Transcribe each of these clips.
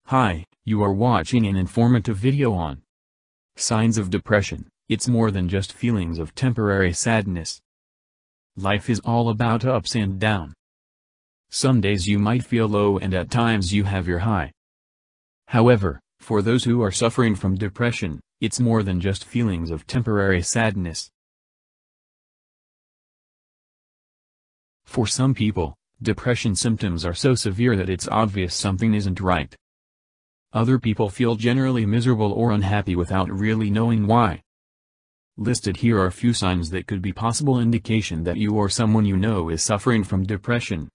Hi, you are watching an informative video on signs of depression. It's more than just feelings of temporary sadness. Life is all about ups and downs. Some days you might feel low and at times you have your high. However, for those who are suffering from depression, it's more than just feelings of temporary sadness. For some people, depression symptoms are so severe that it's obvious something isn't right. Other people feel generally miserable or unhappy without really knowing why. Listed here are a few signs that could be possible indication that you or someone you know is suffering from depression.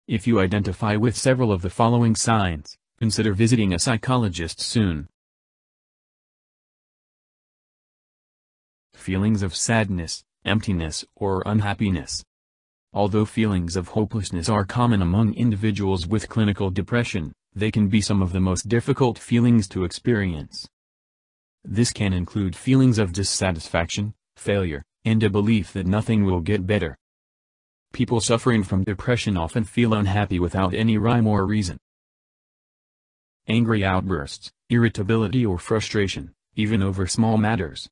If you identify with several of the following signs, consider visiting a psychologist soon. Feelings of sadness, emptiness, or unhappiness. Although feelings of hopelessness are common among individuals with clinical depression, they can be some of the most difficult feelings to experience. This can include feelings of dissatisfaction, failure, and a belief that nothing will get better. People suffering from depression often feel unhappy without any rhyme or reason. Angry outbursts, irritability or frustration, even over small matters.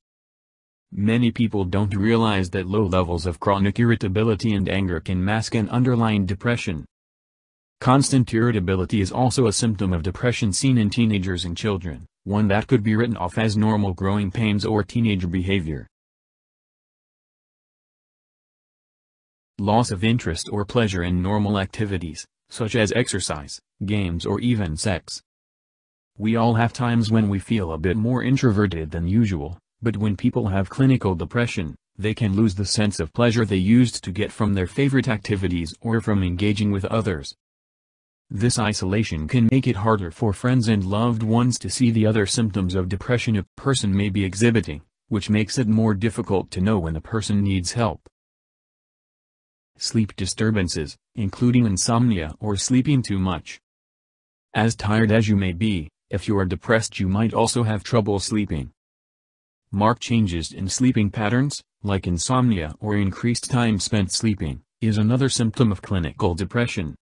Many people don't realize that low levels of chronic irritability and anger can mask an underlying depression. Constant irritability is also a symptom of depression seen in teenagers and children, one that could be written off as normal growing pains or teenage behavior. Loss of interest or pleasure in normal activities, such as exercise, games or even sex. We all have times when we feel a bit more introverted than usual, but when people have clinical depression, they can lose the sense of pleasure they used to get from their favorite activities or from engaging with others. This isolation can make it harder for friends and loved ones to see the other symptoms of depression a person may be exhibiting, which makes it more difficult to know when a person needs help. Sleep disturbances, including insomnia or sleeping too much. As tired as you may be, if you are depressed you might also have trouble sleeping. Marked changes in sleeping patterns, like insomnia or increased time spent sleeping, is another symptom of clinical depression.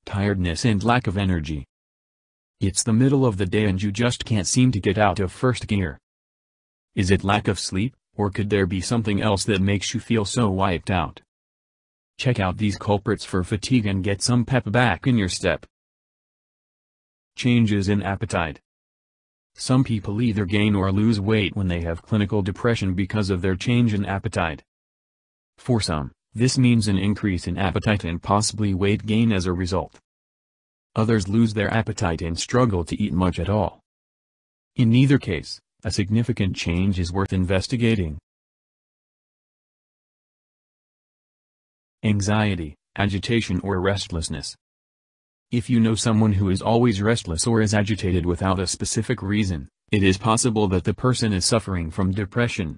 Tiredness and lack of energy. It's the middle of the day and you just can't seem to get out of first gear. Is it lack of sleep, or could there be something else that makes you feel so wiped out? Check out these culprits for fatigue and get some pep back in your step. Changes in appetite. Some people either gain or lose weight when they have clinical depression because of their change in appetite. For some, this means an increase in appetite and possibly weight gain as a result. Others lose their appetite and struggle to eat much at all. In either case, a significant change is worth investigating. Anxiety, agitation or restlessness. If you know someone who is always restless or is agitated without a specific reason, it is possible that the person is suffering from depression.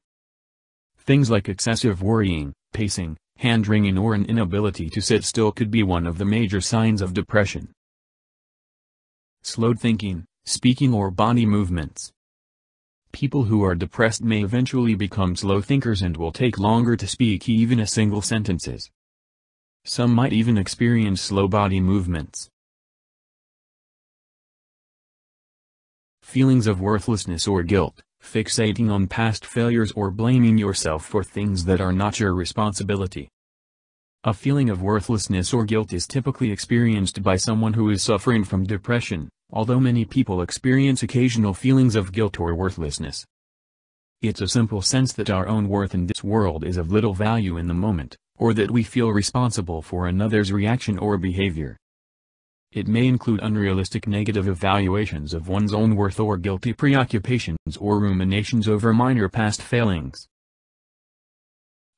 Things like excessive worrying, pacing, hand-wringing or an inability to sit still could be one of the major signs of depression. Slowed thinking, speaking or body movements. People who are depressed may eventually become slow thinkers and will take longer to speak even a single sentences. Some might even experience slow body movements. Feelings of worthlessness or guilt, fixating on past failures or blaming yourself for things that are not your responsibility. A feeling of worthlessness or guilt is typically experienced by someone who is suffering from depression, although many people experience occasional feelings of guilt or worthlessness. It's a simple sense that our own worth in this world is of little value in the moment, or that we feel responsible for another's reaction or behavior. It may include unrealistic negative evaluations of one's own worth or guilty preoccupations or ruminations over minor past failings.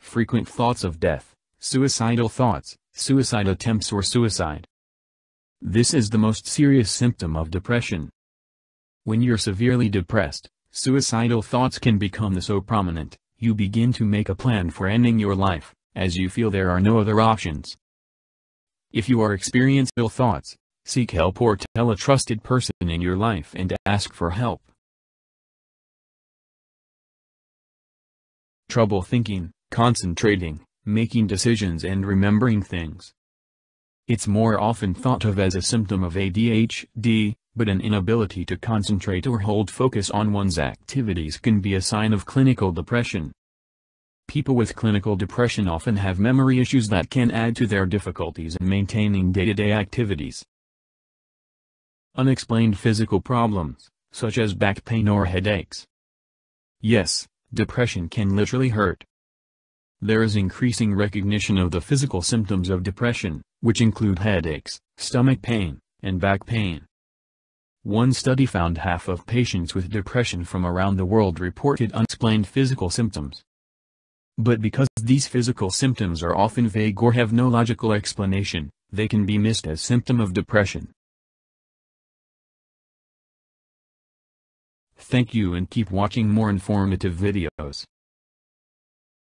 Frequent thoughts of death, suicidal thoughts, suicide attempts or suicide. This is the most serious symptom of depression. When you're severely depressed, suicidal thoughts can become so prominent, you begin to make a plan for ending your life, as you feel there are no other options. If you are experiencing ill thoughts, seek help or tell a trusted person in your life and ask for help. Trouble thinking, concentrating, making decisions and remembering things. It's more often thought of as a symptom of ADHD, but an inability to concentrate or hold focus on one's activities can be a sign of clinical depression. People with clinical depression often have memory issues that can add to their difficulties in maintaining day-to-day activities. Unexplained physical problems, such as back pain or headaches. Yes, depression can literally hurt. There is increasing recognition of the physical symptoms of depression, which include headaches, stomach pain, and back pain. One study found half of patients with depression from around the world reported unexplained physical symptoms. But because these physical symptoms are often vague or have no logical explanation, they can be missed as symptom of depression. Thank you and keep watching more informative videos.